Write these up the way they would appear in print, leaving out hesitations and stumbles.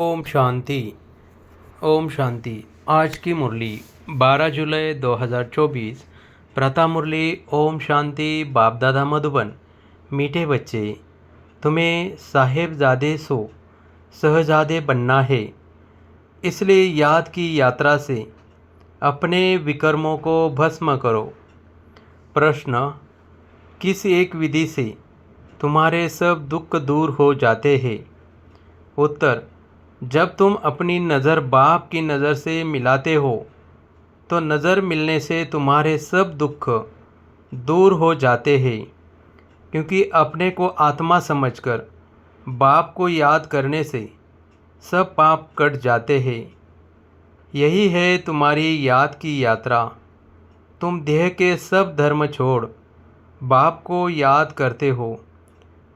ओम शांति। ओम शांति। आज की मुरली 12 जुलाई 2024। प्रथा मुरली ओम शांति। बाप दादा मधुबन। मीठे बच्चे, तुम्हें साहेबजादे सो शहजादे बनना है। इसलिए याद की यात्रा से अपने विकर्मों को भस्म करो। प्रश्न, किस एक विधि से तुम्हारे सब दुख दूर हो जाते हैं? उत्तर, जब तुम अपनी नज़र बाप की नज़र से मिलाते हो तो नज़र मिलने से तुम्हारे सब दुख दूर हो जाते हैं, क्योंकि अपने को आत्मा समझकर बाप को याद करने से सब पाप कट जाते हैं। यही है तुम्हारी याद की यात्रा। तुम देह के सब धर्म छोड़ बाप को याद करते हो,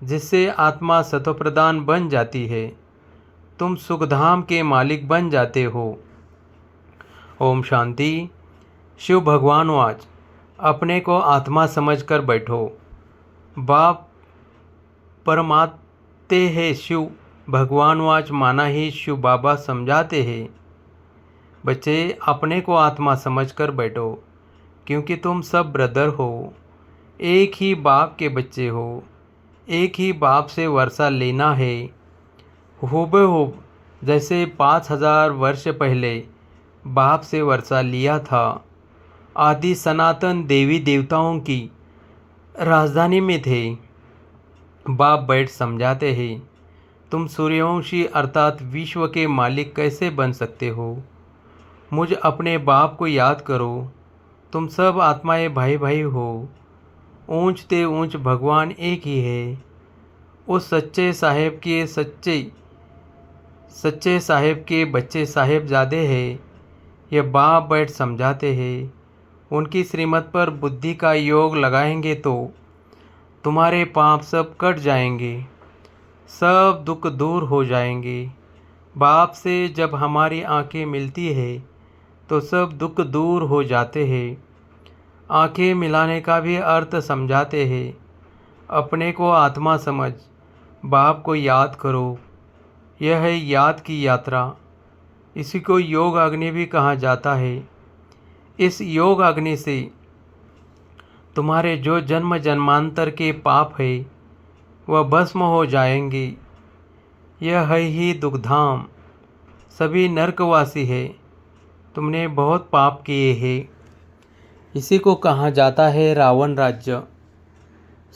जिससे आत्मा सतोप्रधान बन जाती है। तुम सुखधाम के मालिक बन जाते हो। ओम शांति। शिव भगवान आज अपने को आत्मा समझकर बैठो। बाप परमात्ते है शिव भगवान आज माना ही शिव बाबा समझाते हैं। बच्चे, अपने को आत्मा समझकर बैठो, क्योंकि तुम सब ब्रदर हो। एक ही बाप के बच्चे हो। एक ही बाप से वर्षा लेना है। हूबहूब जैसे 5000 वर्ष पहले बाप से वर्षा लिया था। आदि सनातन देवी देवताओं की राजधानी में थे। बाप बैठ समझाते हैं, तुम सूर्यवंशी अर्थात विश्व के मालिक कैसे बन सकते हो? मुझ अपने बाप को याद करो। तुम सब आत्माएं भाई भाई हो। ऊंच ते ऊंच भगवान एक ही है। उस सच्चे साहेब के सच्चे साहेब के बच्चे साहेबजादे हैं। यह बाप बैठ समझाते हैं। उनकी श्रीमत पर बुद्धि का योग लगाएंगे तो तुम्हारे पाप सब कट जाएंगे, सब दुख दूर हो जाएंगे। बाप से जब हमारी आंखें मिलती है तो सब दुख दूर हो जाते हैं। आंखें मिलाने का भी अर्थ समझाते हैं। अपने को आत्मा समझ बाप को याद करो। यह है याद की यात्रा। इसी को योग अग्नि भी कहा जाता है। इस योग अग्नि से तुम्हारे जो जन्म जन्मांतर के पाप है वह भस्म हो जाएंगे। यह है ही दुखधाम। सभी नरकवासी है। तुमने बहुत पाप किए हैं। इसी को कहा जाता है रावण राज्य।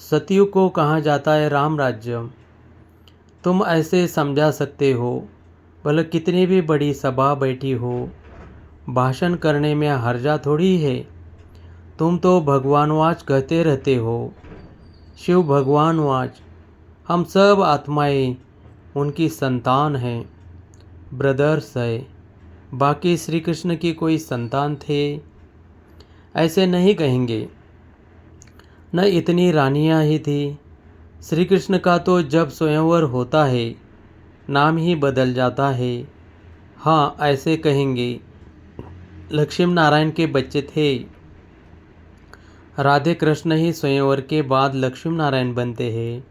सतयुग को कहा जाता है राम राज्य। तुम ऐसे समझा सकते हो, भले कितनी भी बड़ी सभा बैठी हो, भाषण करने में हर्जा थोड़ी है। तुम तो भगवानवाच कहते रहते हो। शिव भगवानवाच, हम सब आत्माएं उनकी संतान हैं, ब्रदर्स है। बाकी श्री कृष्ण की कोई संतान थे? ऐसे नहीं कहेंगे। न इतनी रानियां ही थी। श्री कृष्ण का तो जब स्वयंवर होता है नाम ही बदल जाता है। हाँ, ऐसे कहेंगे। लक्ष्मी नारायण के बच्चे थे। राधे कृष्ण ही स्वयंवर के बाद लक्ष्मी नारायण बनते हैं।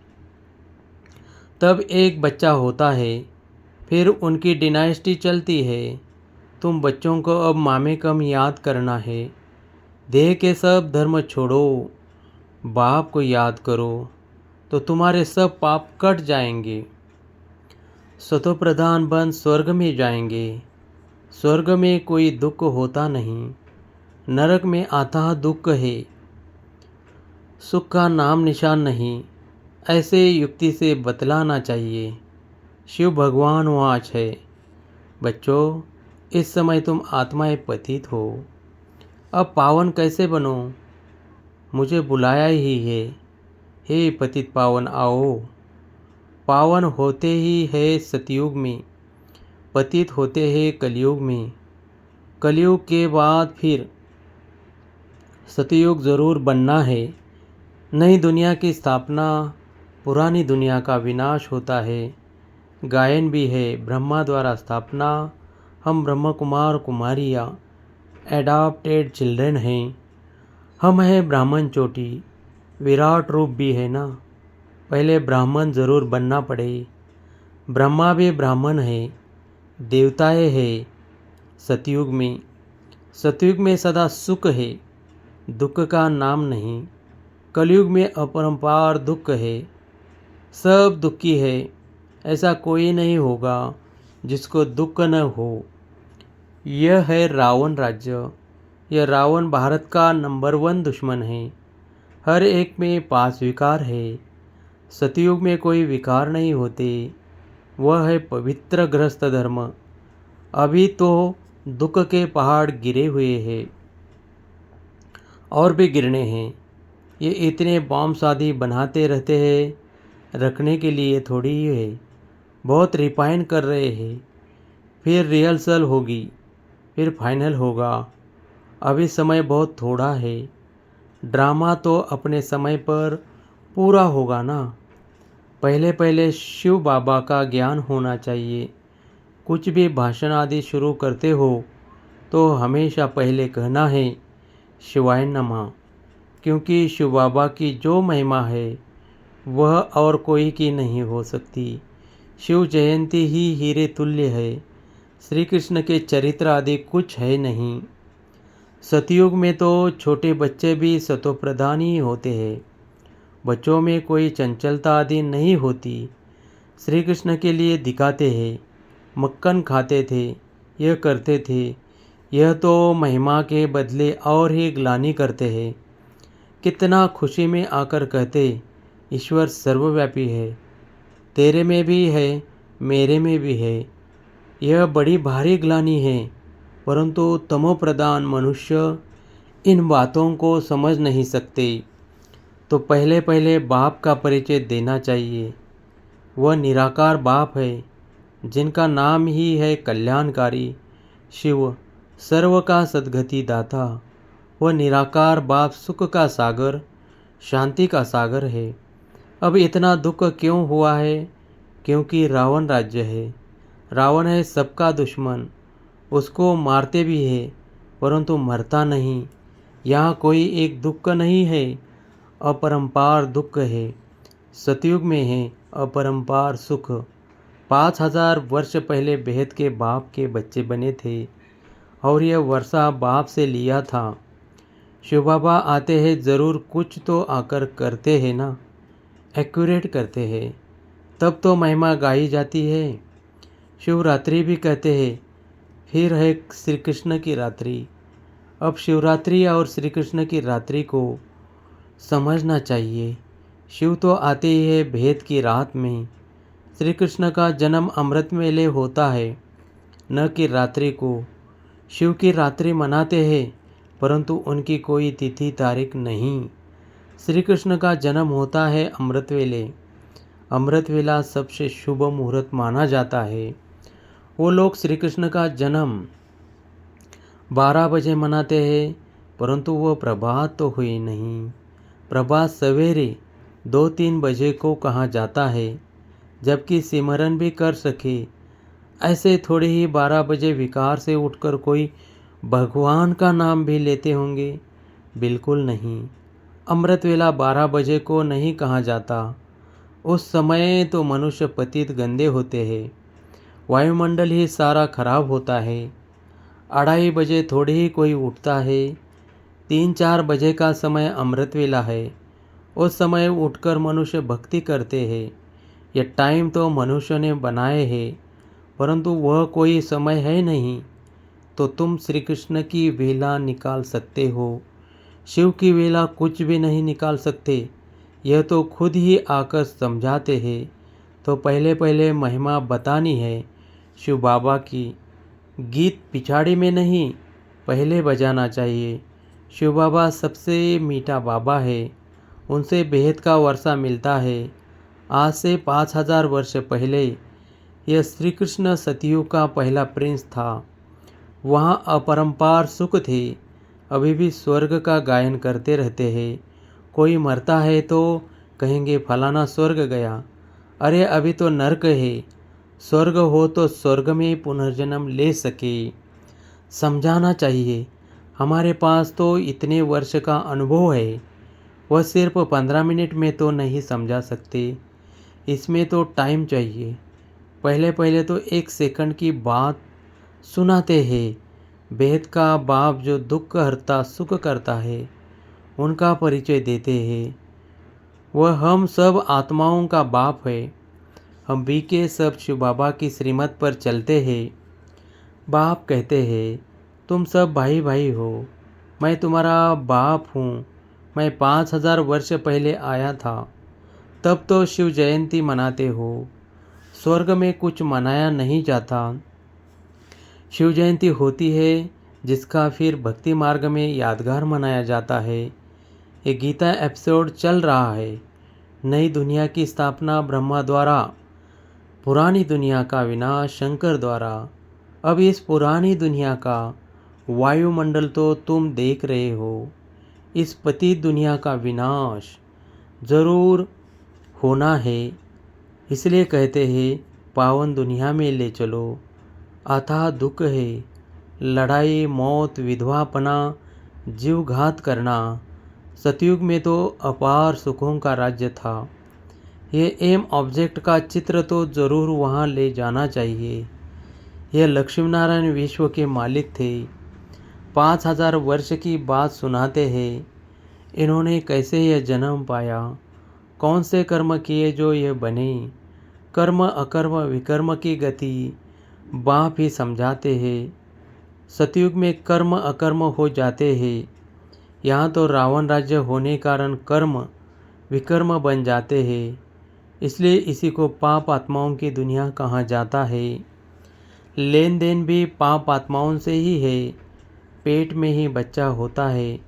तब एक बच्चा होता है, फिर उनकी डिनाइस्टी चलती है। तुम बच्चों को अब मामे कम याद करना है। देह के सब धर्म छोड़ो, बाप को याद करो तो तुम्हारे सब पाप कट जाएंगे। सतोप्रधान बन स्वर्ग में जाएंगे। स्वर्ग में कोई दुख होता नहीं। नरक में आता दुख है। सुख का नाम निशान नहीं। ऐसे युक्ति से बतलाना चाहिए। शिव भगवान वाच है। बच्चों, इस समय तुम आत्माएं पतित हो। अब पावन कैसे बनो? मुझे बुलाया ही है। हे पतित पावन आओ। पावन होते ही है सतयुग में, पतित होते हैं कलयुग में। कलयुग के बाद फिर सतयुग ज़रूर बनना है। नई दुनिया की स्थापना, पुरानी दुनिया का विनाश होता है। गायन भी है, ब्रह्मा द्वारा स्थापना। हम ब्रह्म कुमार कुमारियाँ एडॉप्टेड चिल्ड्रन हैं। हम हैं ब्राह्मण चोटी। विराट रूप भी है ना। पहले ब्राह्मण ज़रूर बनना पड़े। ब्रह्मा भी ब्राह्मण है। देवताएं हैं। सतयुग में सदा सुख है, दुख का नाम नहीं। कलयुग में अपरंपार दुख है, सब दुखी है। ऐसा कोई नहीं होगा जिसको दुख न हो। यह है रावण राज्य। यह रावण भारत का नंबर 1 दुश्मन है। हर एक में 5 विकार है। सतयुग में कोई विकार नहीं होते। वह है पवित्र गृहस्थ धर्म। अभी तो दुख के पहाड़ गिरे हुए हैं और भी गिरने हैं। ये इतने बॉम्ब आदि बनाते रहते हैं, रखने के लिए थोड़ी ही है। बहुत रिफाइन कर रहे हैं, फिर रिहर्सल होगी, फिर फाइनल होगा। अभी समय बहुत थोड़ा है। ड्रामा तो अपने समय पर पूरा होगा ना। पहले पहले शिव बाबा का ज्ञान होना चाहिए। कुछ भी भाषण आदि शुरू करते हो तो हमेशा पहले कहना है शिवाय नमः, क्योंकि शिव बाबा की जो महिमा है वह और कोई की नहीं हो सकती। शिव जयंती ही हीरे तुल्य है। श्री कृष्ण के चरित्र आदि कुछ है नहीं। सतयुग में तो छोटे बच्चे भी सतोप्रधान ही होते हैं। बच्चों में कोई चंचलता आदि नहीं होती। श्री कृष्ण के लिए दिखाते हैं, मक्खन खाते थे, यह करते थे। यह तो महिमा के बदले और ही ग्लानि करते हैं। कितना खुशी में आकर कहते, ईश्वर सर्वव्यापी है, तेरे में भी है, मेरे में भी है। यह बड़ी भारी ग्लानि है, परंतु तमोप्रधान मनुष्य इन बातों को समझ नहीं सकते। तो पहले पहले बाप का परिचय देना चाहिए। वह निराकार बाप है, जिनका नाम ही है कल्याणकारी। शिव सर्व का सद्गति दाता। वह निराकार बाप सुख का सागर, शांति का सागर है। अब इतना दुख क्यों हुआ है? क्योंकि रावण राज्य है। रावण है सबका दुश्मन। उसको मारते भी है, परंतु मरता नहीं। यहाँ कोई एक दुख नहीं है, अपरंपार दुख है। सतयुग में है अपरंपार सुख। 5000 वर्ष पहले बेहद के बाप के बच्चे बने थे और यह वर्षा बाप से लिया था। शिव बाबा आते हैं, ज़रूर कुछ तो आकर करते हैं ना, एक्यूरेट करते हैं, तब तो महिमा गाई जाती है। शिवरात्रि भी कहते हैं, फिर है श्री कृष्ण की रात्रि। अब शिवरात्रि और श्री कृष्ण की रात्रि को समझना चाहिए। शिव तो आते ही है भेद की रात में। श्री कृष्ण का जन्म अमृत वेले होता है, न कि रात्रि को। शिव की रात्रि मनाते हैं, परंतु उनकी कोई तिथि तारीख नहीं। श्री कृष्ण का जन्म होता है अमृत वेले। अमृत वेला सबसे शुभ मुहूर्त माना जाता है। वो लोग श्री कृष्ण का जन्म 12 बजे मनाते हैं, परंतु वह प्रभात तो हुई नहीं। प्रभात सवेरे 2-3 बजे को कहा जाता है, जबकि सिमरन भी कर सके। ऐसे थोड़े ही 12 बजे विकार से उठकर कोई भगवान का नाम भी लेते होंगे? बिल्कुल नहीं। अमृत वेला 12 बजे को नहीं कहा जाता। उस समय तो मनुष्य पतित गंदे होते हैं, वायुमंडल ही सारा खराब होता है। 2:30 बजे थोड़े ही कोई उठता है। 3-4 बजे का समय अमृत वेला है। उस समय उठकर मनुष्य भक्ति करते हैं। यह टाइम तो मनुष्य ने बनाए हैं, परंतु वह कोई समय है नहीं। तो तुम श्री कृष्ण की वेला निकाल सकते हो, शिव की वेला कुछ भी नहीं निकाल सकते। यह तो खुद ही आकर समझाते हैं। तो पहले पहले महिमा बतानी है शिव बाबा की। गीत पिछाड़ी में नहीं, पहले बजाना चाहिए। शिव बाबा सबसे मीठा बाबा है, उनसे बेहद का वर्षा मिलता है। आज से 5000 वर्ष पहले यह श्री कृष्ण सतयुग का पहला प्रिंस था। वहाँ अपरंपार सुख थे। अभी भी स्वर्ग का गायन करते रहते हैं। कोई मरता है तो कहेंगे फलाना स्वर्ग गया। अरे अभी तो नरक है। स्वर्ग हो तो स्वर्ग में पुनर्जन्म ले सके। समझाना चाहिए। हमारे पास तो इतने वर्ष का अनुभव है, वह सिर्फ 15 मिनट में तो नहीं समझा सकते। इसमें तो टाइम चाहिए। पहले पहले तो 1 सेकंड की बात सुनाते हैं। बेहद का बाप जो दुख हरता सुख करता है, उनका परिचय देते हैं। वह हम सब आत्माओं का बाप है। हम भी के सब शिव बाबा की श्रीमत पर चलते हैं। बाप कहते हैं, तुम सब भाई भाई हो, मैं तुम्हारा बाप हूँ। मैं 5000 वर्ष पहले आया था। तब तो शिव जयंती मनाते हो। स्वर्ग में कुछ मनाया नहीं जाता। शिव जयंती होती है जिसका फिर भक्ति मार्ग में यादगार मनाया जाता है। ये गीता एपिसोड चल रहा है। नई दुनिया की स्थापना ब्रह्मा द्वारा, पुरानी दुनिया का विनाश शंकर द्वारा। अब इस पुरानी दुनिया का वायुमंडल तो तुम देख रहे हो। इस पतित दुनिया का विनाश जरूर होना है। इसलिए कहते हैं पावन दुनिया में ले चलो। अथाह दुख है, लड़ाई मौत विधवापना जीवघात करना। सतयुग में तो अपार सुखों का राज्य था। ये एम ऑब्जेक्ट का चित्र तो ज़रूर वहाँ ले जाना चाहिए। यह लक्ष्मी नारायण विश्व के मालिक थे। 5000 वर्ष की बात सुनाते हैं। इन्होंने कैसे यह जन्म पाया, कौन से कर्म किए जो यह बने। कर्म अकर्म विकर्म की गति बाप ही समझाते हैं। सतयुग में कर्म अकर्म हो जाते हैं। यहाँ तो रावण राज्य होने कारण कर्म विकर्म बन जाते हैं। इसलिए इसी को पाप आत्माओं की दुनिया कहा जाता है। लेन देन भी पाप आत्माओं से ही है। पेट में ही बच्चा होता है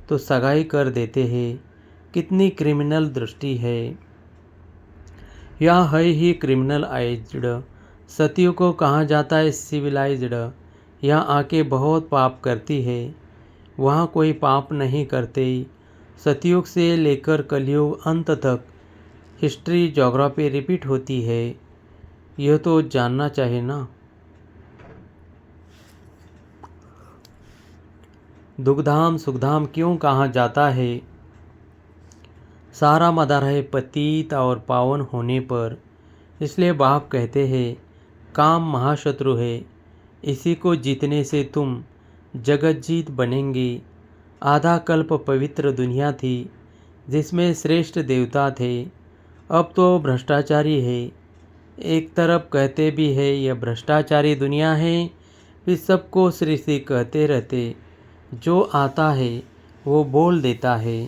तो सगाई कर देते हैं। कितनी क्रिमिनल दृष्टि है। यह है ही क्रिमिनलाइज्ड। सतियों को कहा जाता है सिविलाइज्ड। यहाँ आके बहुत पाप करती है, वहाँ कोई पाप नहीं करते। सतयुग से लेकर कलयुग अंत तक हिस्ट्री ज्योग्राफी रिपीट होती है। यह तो जानना चाहिए ना। दुखधाम सुखधाम क्यों कहा जाता है। सारा मदार है पतित और पावन होने पर। इसलिए बाप कहते हैं काम महाशत्रु है। इसी को जीतने से तुम जगत जीत बनेंगे। आधा कल्प पवित्र दुनिया थी जिसमें श्रेष्ठ देवता थे। अब तो भ्रष्टाचारी है। एक तरफ कहते भी है यह भ्रष्टाचारी दुनिया है, फिर सबको श्री श्री कहते रहते। जो आता है वो बोल देता है।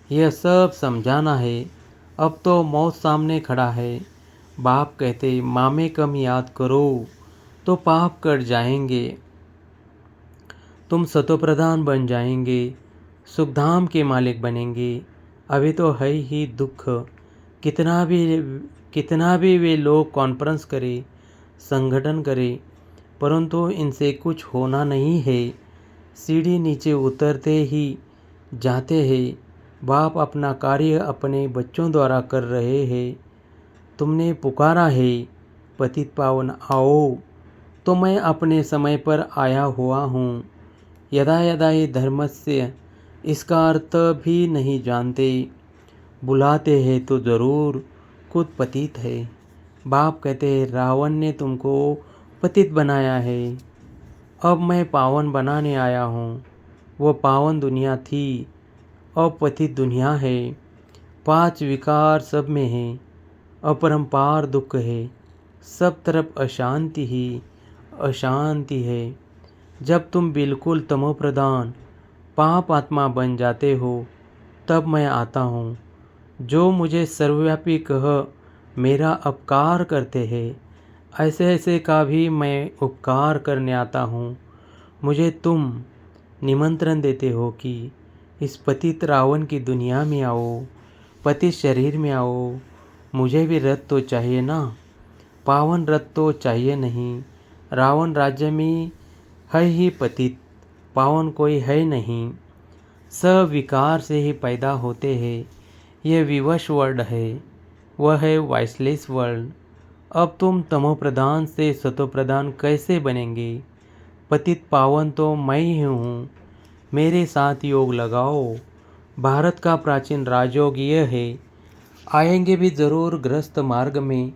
यह सब समझाना है। अब तो मौत सामने खड़ा है। बाप कहते मामे कम याद करो तो पाप कट जाएंगे। तुम सतोप्रधान बन जाएंगे, सुखधाम के मालिक बनेंगे। अभी तो है ही दुख। कितना भी वे लोग कॉन्फ्रेंस करे, संगठन करे, परंतु इनसे कुछ होना नहीं है। सीढ़ी नीचे उतरते ही जाते हैं। बाप अपना कार्य अपने बच्चों द्वारा कर रहे हैं। तुमने पुकारा है पतित पावन आओ, तो मैं अपने समय पर आया हुआ हूँ। यदा यदा ही धर्मस्य इसका अर्थ भी नहीं जानते। बुलाते हैं तो ज़रूर खुद पतित है। बाप कहते हैं रावण ने तुमको पतित बनाया है, अब मैं पावन बनाने आया हूँ। वो पावन दुनिया थी, अब पतित दुनिया है। 5 विकार सब में है, अपरंपार दुख है। सब तरफ अशांति ही अशांति है। जब तुम बिल्कुल तमोप्रधान पाप आत्मा बन जाते हो तब मैं आता हूँ। जो मुझे सर्वव्यापी कह मेरा अपकार करते हैं, ऐसे ऐसे का भी मैं उपकार करने आता हूँ। मुझे तुम निमंत्रण देते हो कि इस पतित रावण की दुनिया में आओ, पतित शरीर में आओ। मुझे भी रथ तो चाहिए ना, पावन रथ तो चाहिए नहीं। रावण राज्य में है ही पतित, पावन कोई है नहीं। सब विकार से ही पैदा होते हैं। यह विवश वर्ल्ड है, वह है वाइसलेस वर्ल्ड। अब तुम तमोप्रधान से सतोप्रधान कैसे बनेंगे। पतित पावन तो मैं ही हूँ। मेरे साथ योग लगाओ। भारत का प्राचीन राजयोग यह है। आएंगे भी ज़रूर ग्रस्त मार्ग में।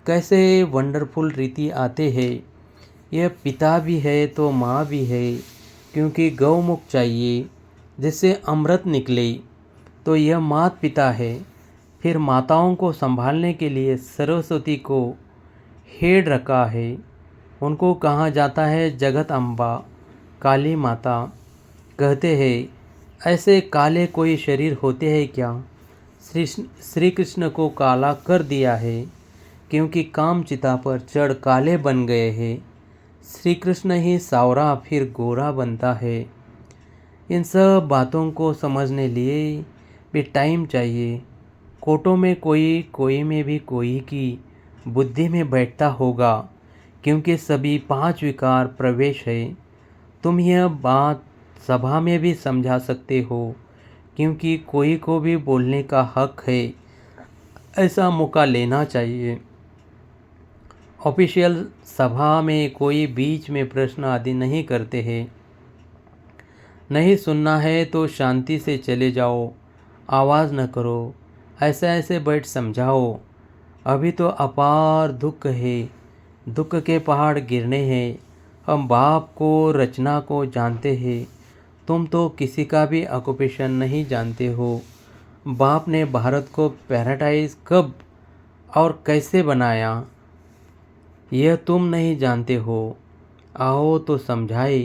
कैसे वंडरफुल रीति आते हैं। यह पिता भी है तो माँ भी है, क्योंकि गौमुख चाहिए जिससे अमृत निकले, तो यह मात पिता है। फिर माताओं को संभालने के लिए सरस्वती को हेड रखा है। उनको कहा जाता है जगत अम्बा, काली माता। कहते हैं ऐसे काले कोई शरीर होते हैं क्या। श्री कृष्ण को काला कर दिया है, क्योंकि काम चिता पर चढ़ काले बन गए हैं। श्री कृष्ण ही सावरा फिर गोरा बनता है। इन सब बातों को समझने लिए भी टाइम चाहिए। कोटों में कोई, कोई में भी कोई की बुद्धि में बैठता होगा, क्योंकि सभी 5 विकार प्रवेश है। तुम यह बात सभा में भी समझा सकते हो, क्योंकि कोई को भी बोलने का हक है। ऐसा मौका लेना चाहिए। ऑफिशियल सभा में कोई बीच में प्रश्न आदि नहीं करते हैं। नहीं सुनना है तो शांति से चले जाओ, आवाज़ न करो। ऐसे ऐसे बैठ समझाओ। अभी तो अपार दुख है, दुख के पहाड़ गिरने हैं। हम बाप को, रचना को जानते हैं। तुम तो किसी का भी ऑक्यूपेशन नहीं जानते हो। बाप ने भारत को पैराडाइज कब और कैसे बनाया, यह तुम नहीं जानते हो। आओ तो समझाए।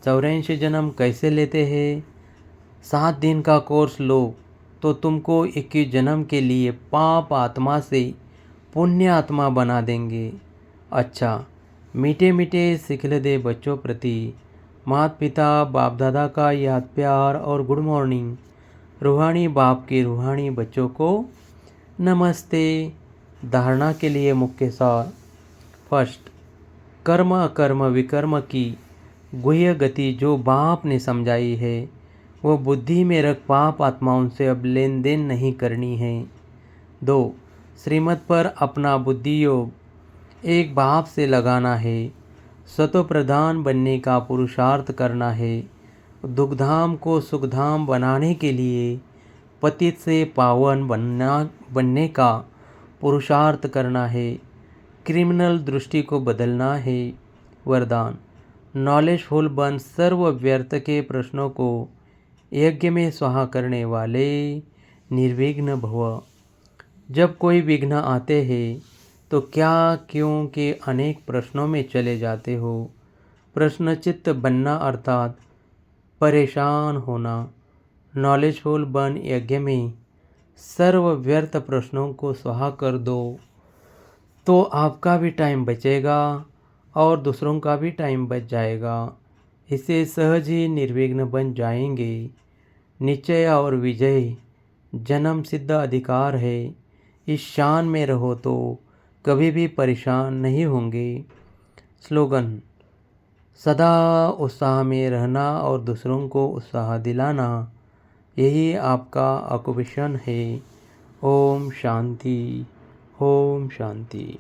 84 जन्म कैसे लेते हैं। 7 दिन का कोर्स लो तो तुमको 21 जन्म के लिए पाप आत्मा से पुण्य आत्मा बना देंगे। अच्छा, मीठे मीठे सिखले दे बच्चों प्रति माता पिता बाप दादा का याद प्यार और गुड मॉर्निंग। रूहानी बाप के रूहानी बच्चों को नमस्ते। धारणा के लिए मुख्य सार। फर्स्ट, कर्म अकर्म विकर्म की गुह्य गति जो बाप ने समझाई है, वो बुद्धि में रख पाप आत्माओं से अब लेन देन नहीं करनी है। 2, श्रीमत पर अपना बुद्धि योग एक बाप से लगाना है। सतो प्रधान बनने का पुरुषार्थ करना है। दुखधाम को सुखधाम बनाने के लिए पतित से पावन बनने का पुरुषार्थ करना है। क्रिमिनल दृष्टि को बदलना है। वरदान, नॉलेजफुल बन सर्व व्यर्थ के प्रश्नों को यज्ञ में स्वाहा करने वाले निर्विघ्न भव। जब कोई विघ्न आते हैं तो क्या क्यों के अनेक प्रश्नों में चले जाते हो। प्रश्नचित्त बनना अर्थात परेशान होना। नॉलेजफुल बन यज्ञ में सर्व व्यर्थ प्रश्नों को स्वाहा कर दो, तो आपका भी टाइम बचेगा और दूसरों का भी टाइम बच जाएगा। इससे सहज ही निर्विघ्न बन जाएंगे। निश्चय और विजय जन्म सिद्ध अधिकार है। इस शान में रहो तो कभी भी परेशान नहीं होंगे। स्लोगन, सदा उत्साह में रहना और दूसरों को उत्साह दिलाना, यही आपका ऑक्यूपेशन है। ओम शांति, ओम शांति।